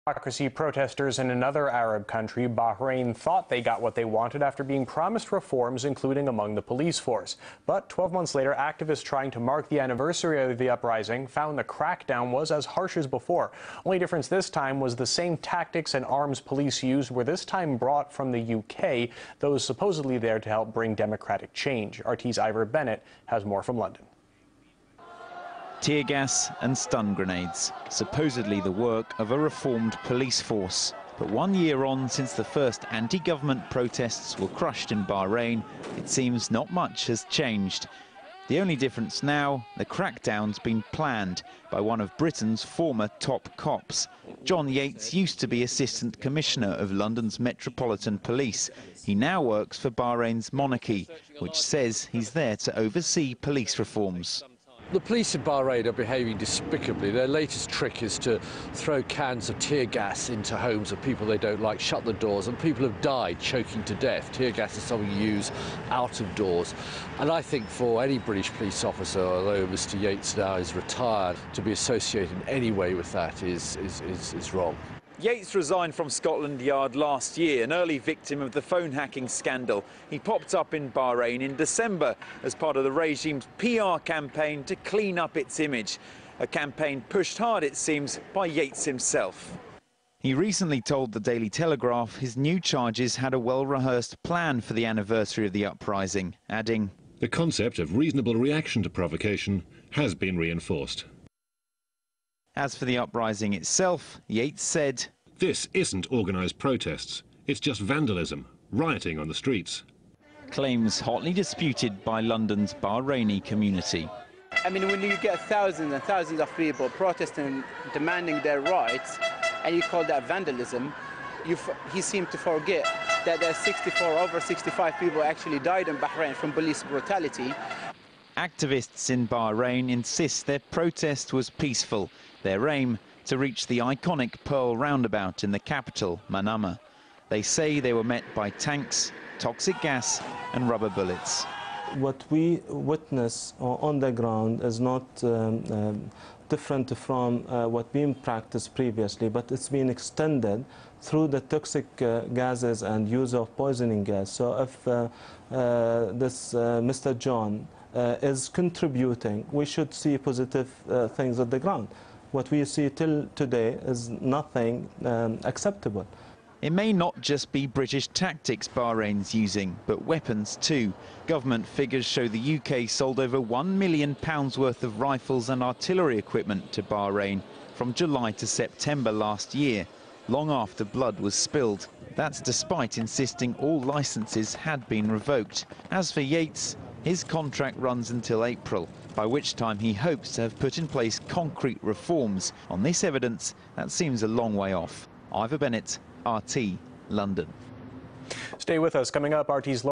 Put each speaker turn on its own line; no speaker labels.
Democracy protesters in another Arab country, Bahrain, thought they got what they wanted after being promised reforms, including among the police force. But 12 months later, activists trying to mark the anniversary of the uprising found the crackdown was as harsh as before. Only difference this time was the same tactics and arms police used were this time brought from the UK, those supposedly there to help bring democratic change. RT's Ivor Bennett has more from London.
Tear gas and stun grenades, supposedly the work of a reformed police force. But 1 year on since the first anti-government protests were crushed in Bahrain, it seems not much has changed. The only difference now, the crackdown's been planned by one of Britain's former top cops. John Yates used to be Assistant Commissioner of London's Metropolitan Police. He now works for Bahrain's monarchy, which says he's there to oversee police reforms.
The police in Bahrain are behaving despicably. Their latest trick is to throw cans of tear gas into homes of people they don't like, shut the doors, and people have died choking to death. Tear gas is something you use out of doors. And I think for any British police officer, although Mr. Yates now is retired, to be associated in any way with that is wrong.
Yates resigned from Scotland Yard last year, an early victim of the phone hacking scandal. He popped up in Bahrain in December as part of the regime's PR campaign to clean up its image. A campaign pushed hard, it seems, by Yates himself. He recently told the Daily Telegraph his new charges had a well-rehearsed plan for the anniversary of the uprising, adding,
"The concept of reasonable reaction to provocation has been reinforced."
As for the uprising itself, Yates said,
"This isn't organised protests. It's just vandalism, rioting on the streets."
Claims hotly disputed by London's Bahraini community.
I mean, when you get thousands and thousands of people protesting, demanding their rights, and you call that vandalism, he seemed to forget that there's over 65 people actually died in Bahrain from police brutality.
Activists in Bahrain insist their protest was peaceful, their aim to reach the iconic Pearl roundabout in the capital, Manama. They say they were met by tanks, toxic gas and rubber bullets.
What we witness on the ground is not different from what been practiced previously, but it's been extended through the toxic gases and use of poisoning gas. So if this Mr. John is contributing, we should see positive things at the ground. What we see till today is nothing acceptable.
It may not just be British tactics Bahrain's using, but weapons too. Government figures show the UK sold over £1 million worth of rifles and artillery equipment to Bahrain from July to September last year, long after blood was spilled. That's despite insisting all licences had been revoked. As for Yates, his contract runs until April, by which time he hopes to have put in place concrete reforms. On this evidence, that seems a long way off. Ivor Bennett, RT, London.
Stay with us. Coming up, RT's